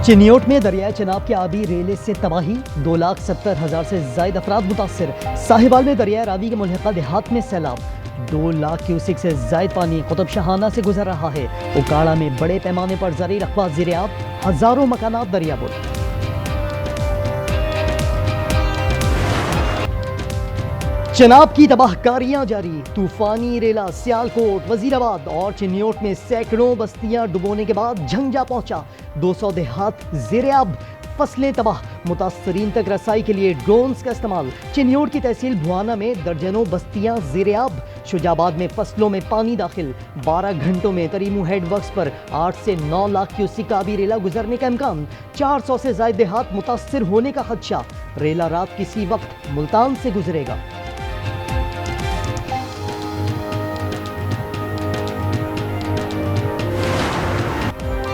चिन्योट में दरियाए चिनाब के आबी रेले से तबाही, 2,70,000 से जायद अफराद मुतासर। साहिवाल में दरियाए रावी के मुल्हिका देहात में सैलाब, 2 लाख क्यूसिक से जायद पानी कुतुब शाहाना से गुजर रहा है। उकाड़ा में बड़े पैमाने पर ज़रूरी रकबा ज़ेर-ए-आब, हजारों मकानात दरियाबुर। चिनाब की तबाहकारियां जारी, तूफानी रेला सियालकोट, वजीराबाद और चिन्योट में सैकड़ों बस्तियां डुबोने के बाद झंझा पहुंचा। 200 देहात ज़ेर-ए-आब, फसलें तबाह। मुतासरीन तक रसाई के लिए ड्रोन्स का इस्तेमाल। चिन्योट की तहसील भुआना में दर्जनों बस्तियां ज़ेर-ए-आब। शुजाबाद में फसलों में पानी दाखिल। 12 घंटों में तरीमू हेड वर्क्स पर 8 से 9 लाख क्यूसिक आबी रेला गुजरने का इम्कान। 400 से जायद देहात मुतासर होने का खदशा। रेला रात किसी वक्त मुल्तान से गुजरेगा।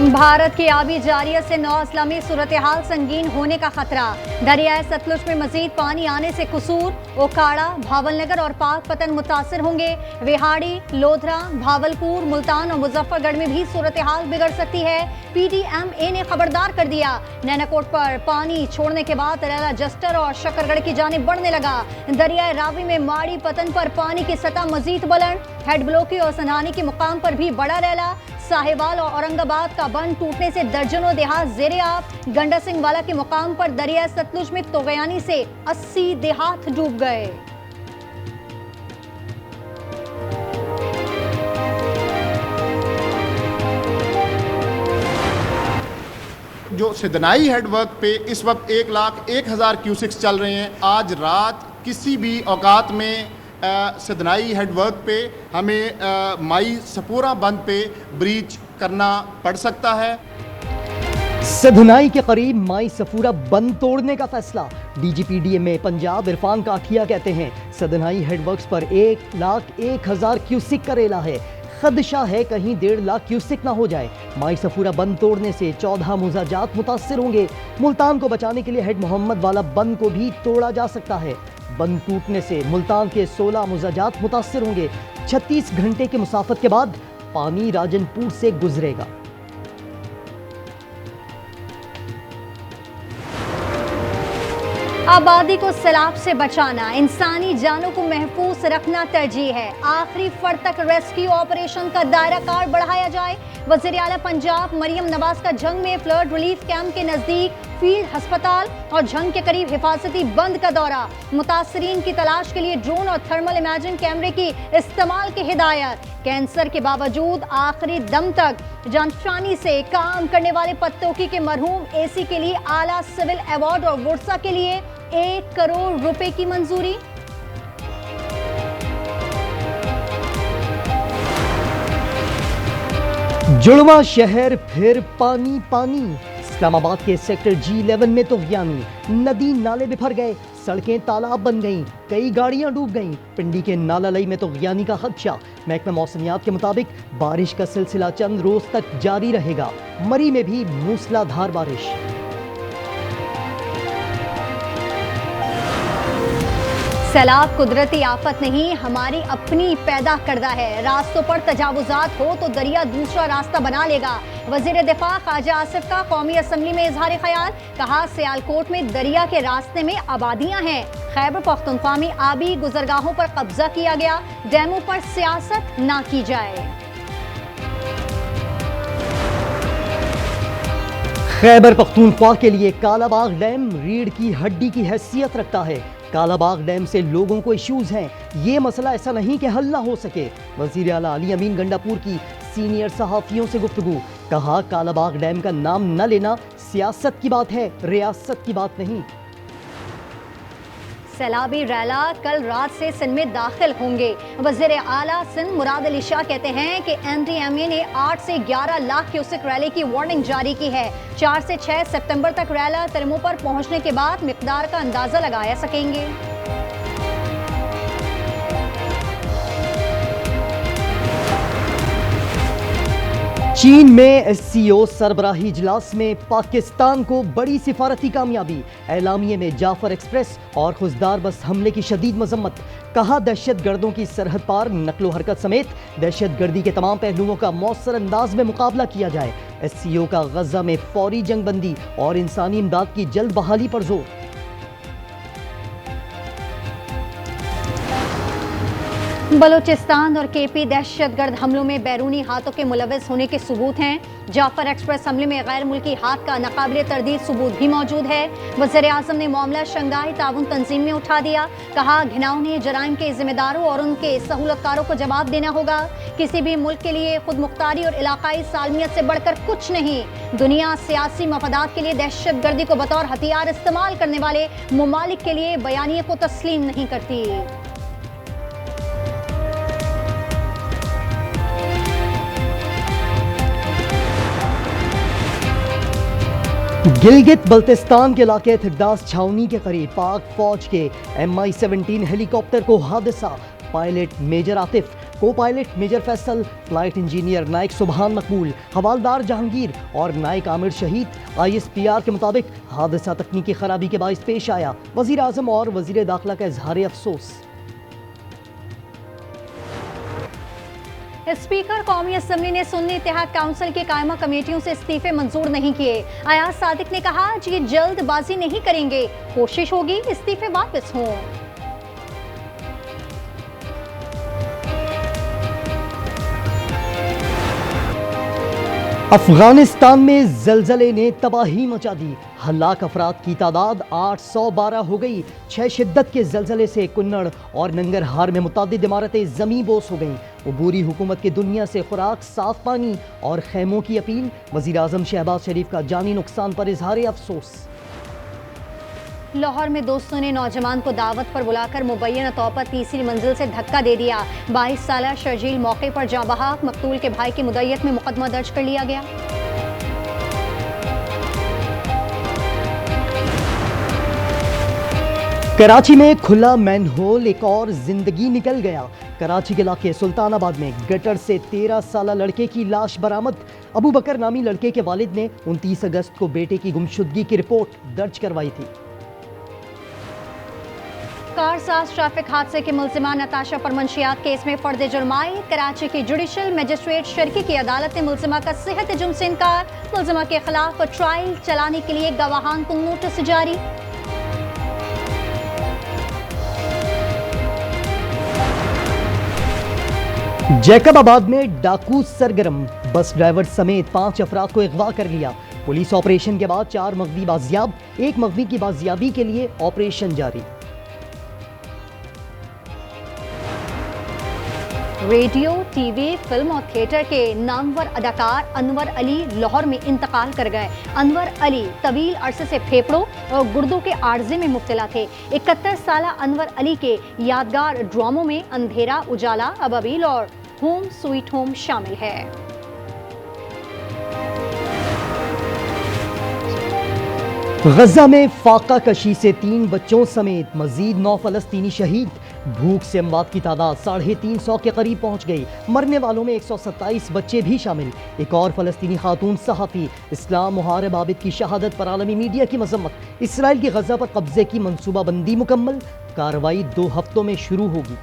भारत की आबी जारियत से नौ अजला में सूरत हाल संगीन होने का खतरा। दरियाए सतलुज में मजीद पानी आने से कसूर, ओकाड़ा, भावलनगर और पाकपतन मुतासर होंगे। विहाड़ी, लोधरा, भावलपुर, मुल्तान और मुजफ्फरगढ़ में भी सूरत हाल बिगड़ सकती है। PDMA ने खबरदार कर दिया। नैनाकोट पर पानी छोड़ने के बाद रेला जस्टर और शकरगढ़ की जानिब बढ़ने लगा। दरियाए रावी में माड़ी पतन पर पानी की सतह मजीद बुलंद। हेड ब्लॉकी और सनहानी के मुकाम पर भी बड़ा रेला। साहिवाल और औरंगाबाद का बंद टूटने से दर्जनों देहात ज़ेर-ए-आब। गंडा सिंह वाला के मुकाम पर दरिया सतलुज में तोगयानी से 80 देहात डूब गए। जो सिदनाई हेडवर्क पे इस वक्त 1,01,000 क्यूसिक्स चल रहे हैं। आज रात किसी भी औकात में सिदनाई हेडवर्क पे हमें माई सपूरा बंद पे ब्रीच करना पड़ सकता है। सिधनाई के करीब माई सफूरा बंद तोड़ने का फैसला। DGPDMA पंजाब इरफान काठिया कहते हैं सिधनाई हेडवर्क्स पर 1,01,000 क्यूसिक का रेला है। खदशा है कहीं 1.5 लाख क्यूसिक ना हो जाए। माई सफूरा बंद तोड़ने से 14 मुजाजात मुतासर होंगे। मुल्तान को बचाने के लिए हेड मोहम्मद वाला बंद को भी तोड़ा जा सकता है। बंद टूटने से मुल्तान के 16 मुजाजात मुतासर होंगे। 36 घंटे की मुसाफत के बाद पानी राजनपुर से गुजरेगा। आबादी को सैलाब से बचाना, इंसानी जानों को महफूज रखना तरजीह है। आखिरी फर्द तक रेस्क्यू ऑपरेशन का दायरा कार बढ़ाया जाए। वज़ीर आला पंजाब मरियम नवाज का झंग में फ्लड रिलीफ कैंप के नजदीक फील्ड अस्पताल और झंग के करीब हिफाजती बंद का दौरा। मुतासरीन की तलाश के लिए ड्रोन और थर्मल इमेजिंग कैमरे की इस्तेमाल की हिदायत। कैंसर के बावजूद आखिरी दम तक जानफशानी से काम करने वाले पत्तोकी के मरहूम AC के लिए आला सिविल अवार्ड और वुरसा के लिए 1 करोड़ रुपए की मंजूरी। जुड़वा शहर फिर पानी पानी। इस्लामाबाद के सेक्टर G11 में तो तोगयानी, नदी नाले बिफर गए, सड़कें तालाब बन गईं, कई गाड़ियां डूब गईं। पिंडी के नालालई में तो तोगयानी का खदशा। महकमा मौसमियात के मुताबिक बारिश का सिलसिला चंद रोज तक जारी रहेगा। मरी में भी मूसलाधार बारिश। सैलाब कुदरती आफत नहीं, हमारी अपनी पैदा करदा है। रास्तों पर तजावुजात हो तो दरिया दूसरा रास्ता बना लेगा। वजीर दिफा ख्वाजा आसिफ का कौमी असम्बली में इजहार ख्याल। कहा सियालकोट में दरिया के रास्ते में आबादियां हैं। खैबर पख्तूनख्वा में आबी गुजरगाहों पर कब्जा किया गया। डैमों पर सियासत ना की जाए। खैबर पख्तूनख्वा के लिए कालाबाग डैम रीढ़ की हड्डी की हैसियत रखता है। कालाबाग डैम से लोगों को इश्यूज हैं। ये मसला ऐसा नहीं कि हल ना हो सके। वज़ीर आला अली अमीन गंडापुर की सीनियर सहाफ़ियों से गुफ्तगू। कहा कालाबाग डैम का नाम न लेना सियासत की बात है, रियासत की बात नहीं। सैलाबी रैला कल रात से सिंध में दाखिल होंगे। वज़ीर आला सिंध मुराद अली शाह कहते हैं कि NDMA ने 8 से 11 लाख क्यूसिक रैली की वार्निंग जारी की है। 4 से 6 सितंबर तक रैला तरीमों पर पहुंचने के बाद मिकदार का अंदाजा लगाया सकेंगे। चीन में SCO सरबराही इजलास में पाकिस्तान को बड़ी सिफारती कामयाबी। एलामिये में जाफर एक्सप्रेस और खुजदार बस हमले की शदीद मजम्मत। कहा दहशत गर्दों की सरहद पार नकलो हरकत समेत दहशत गर्दी के तमाम पहलुओं का मौसर अंदाज में मुकाबला किया जाए। SCO का गजा में फौरी जंगबंदी और इंसानी इमदाद की जल्द बहाली पर जोर। बलूचिस्तान और KP दहशतगर्द हमलों में बैरूनी हाथों के मुलविस होने के सबूत हैं। जाफर एक्सप्रेस हमले में गैर मुल्की हाथ का नाकाबिले तरदीद सबूत भी मौजूद है। वज़ीर आज़म ने मामला शंघाई ताउन तंजीम में उठा दिया। कहा घिनौने जराइम के जिम्मेदारों और उनके सहूलतकारों को जवाब देना होगा। किसी भी मुल्क के लिए खुद मुख्तारी और इलाकाई सालमियत से बढ़कर कुछ नहीं। दुनिया सियासी मफादात के लिए दहशत गर्दी को बतौर हथियार इस्तेमाल करने वाले मुमालिक के लिए बयानिए को तस्लीम नहीं करती। गिलगित बल्तिस्तान के इलाके थिरदास छावनी के करीब पाक फौज के MI-17 हेलीकॉप्टर को हादसा। पायलट मेजर आतिफ, को pilot major Faisal, flight engineer Naik Subhan Maqbool, havildar Jahangir और नाइक आमिर शहीद। ISPR के मुताबिक हादसा तकनीकी खराबी के बाइस पेश आया। वजीर आजम और वजीर दाखिला का इजहार अफसोस। स्पीकर कौमी असम्बली ने सुन्नी इत्तेहाद काउंसिल की कायमा कमेटियों से इस्तीफे मंजूर नहीं किए। अयाज सादिक ने कहा कि जल्दबाजी नहीं करेंगे, कोशिश होगी इस्तीफे वापस हों। अफगानिस्तान में जलजले ने तबाही मचा दी। हलाक अफराद की तादाद 812 हो गई। 6 शिद्दत के जलजले से कुन्नड़ और नंगरहार में मुतादिद इमारतें जमी बोस हो गईं। अबूरी हुकूमत के दुनिया से खुराक, साफ पानी और खैमों की अपील। वज़ीर आज़म शहबाज शरीफ का जानी नुकसान पर इजहार अफसोस। लाहौर में दोस्तों ने नौजवान को दावत पर बुलाकर मुबैना तौर पर तीसरी मंजिल से धक्का दे दिया। 22 साला शर्जील मौके पर जाँ बहक। मकतूल के भाई की मुद्दत में मुकदमा दर्ज कर लिया गया। कराची में खुला मैनहोल, एक और जिंदगी निकल गया। कराची के इलाके सुल्तानाबाद में गटर से 13 साला लड़के की लाश बरामद। अबू बकर नामी लड़के के वालिद ने 29 अगस्त को बेटे की गुमशुदगी की रिपोर्ट दर्ज करवाई थी। कारसाज ट्रैफिक हादसे के मुल्जिमा नताशा पर मंशियात केस में फर्द जुर्म आए। कराची की जुडिशल मजिस्ट्रेट शर्की की अदालत ने मुल्जिमा का सेहत जुर्म से इनकार। मुल्जिमा के खिलाफ ट्रायल चलाने के लिए गवाहान को नोटिस जारी। जैकबाबाद में डाकू सरगर्म। बस ड्राइवर समेत 5 अफराद को अगवा कर लिया। पुलिस ऑपरेशन के बाद 4 मगवी बाजियाब। 1 मगवी की बाजियाबी के लिए ऑपरेशन जारी। रेडियो, टीवी, फिल्म और थिएटर के नामवर अदाकार अनवर अली लाहौर में इंतकाल कर गए। अनवर अली तवील अरसे से फेफड़ों और गुर्दों के आर्जे में मुब्तला थे। 71 साला अनवर अली के यादगार ड्रामों में अंधेरा, उजाला, अबाबिल और होम स्वीट होम शामिल है। गजा में फाका कशी से 3 बच्चों समेत मजीद 9 फलस्तीनी शहीद। भूख से अमवात की तादाद 350 के करीब पहुंच गई। मरने वालों में 127 बच्चे भी शामिल। एक और फलस्तीनी खातून सहाफ़ी इस्लाम मुहारिब आबिद की शहादत पर आलमी मीडिया की मजम्मत। इसराइल की गजा पर कब्जे की मनसूबाबंदी मुकम्मल। कार्रवाई 2 हफ्तों में शुरू होगी।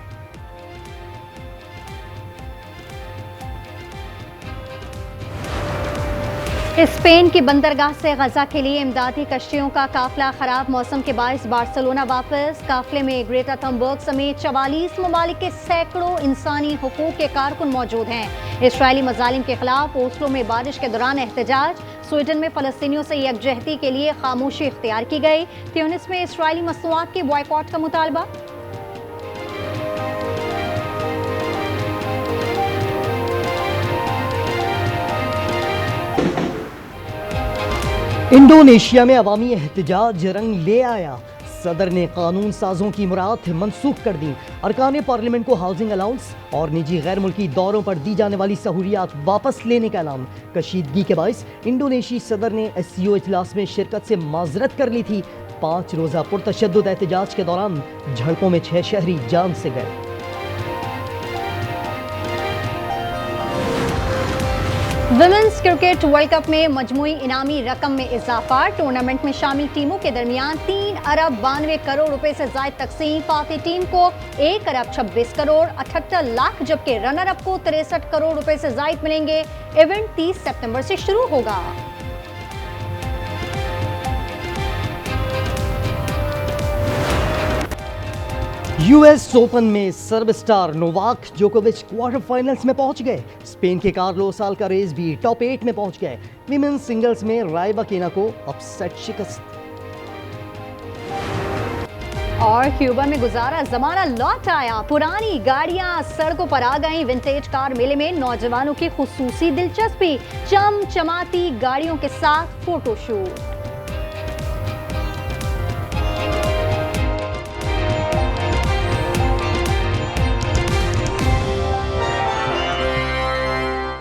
स्पेन की बंदरगाह से गजा के लिए इमदादी कश्तियों का काफिला खराब मौसम के बायस बार्सिलोना वापस। काफिले में ग्रेटा थम्बर्ग समेत 44 ममालिक के सैकड़ों इंसानी हुकूक के कारकुन मौजूद हैं। इसराइली मजालिम के खिलाफ ओस्लो में बारिश के दौरान एहतजाज। स्वीडन में फलस्तीनियों से यकजहती के लिए खामोशी इख्तियार की गई। ट्यूनिस में इसराइली मसनूआत के बॉयकॉट का मुतालबा। इंडोनेशिया में अवामी एहतजाज रंग ले आया। सदर ने कानून साजों की मुराद मनसूख कर दी। अरकान पार्लियामेंट को हाउसिंग अलाउंस और निजी गैर मुल्की दौरों पर दी जाने वाली सहूलियात वापस लेने का ऐलान। कशीदगी के बायस इंडोनेशी सदर ने SCO इजलास में शिरकत से माजरत कर ली थी। 5 रोज़ा पुरतशद्दुद एहतजाज के दौरान झड़पों में 6 शहरी जान से गए। विमेंस क्रिकेट वर्ल्ड कप में मजमूई इनामी रकम में इजाफा। टूर्नामेंट में शामिल टीमों के दरमियान 3 अरब 92 करोड़ रुपए से जायद तकसीम। पाती टीम को 1 अरब 26 करोड़ 78 लाख, जबकि रनर अप को 63 करोड़ रुपए से जायद मिलेंगे। इवेंट 30 सितंबर से शुरू होगा। यूएस ओपन में सर्ब स्टार नोवाक जोकोविच क्वार्टर फाइनल्स में पहुंच गए। स्पेन के कार्लोस अल्कारेज भी टॉप 8 में पहुंच गए। विमेंस सिंगल्स में राइबाकिना को अपसेट शिकस्त। और क्यूबा में गुजारा जमाना लौट आया। पुरानी गाड़ियां सड़कों पर आ गईं। विंटेज कार मेले में नौजवानों की खुसूसी दिलचस्पी। चमचमाती गाड़ियों के साथ फोटोशूट।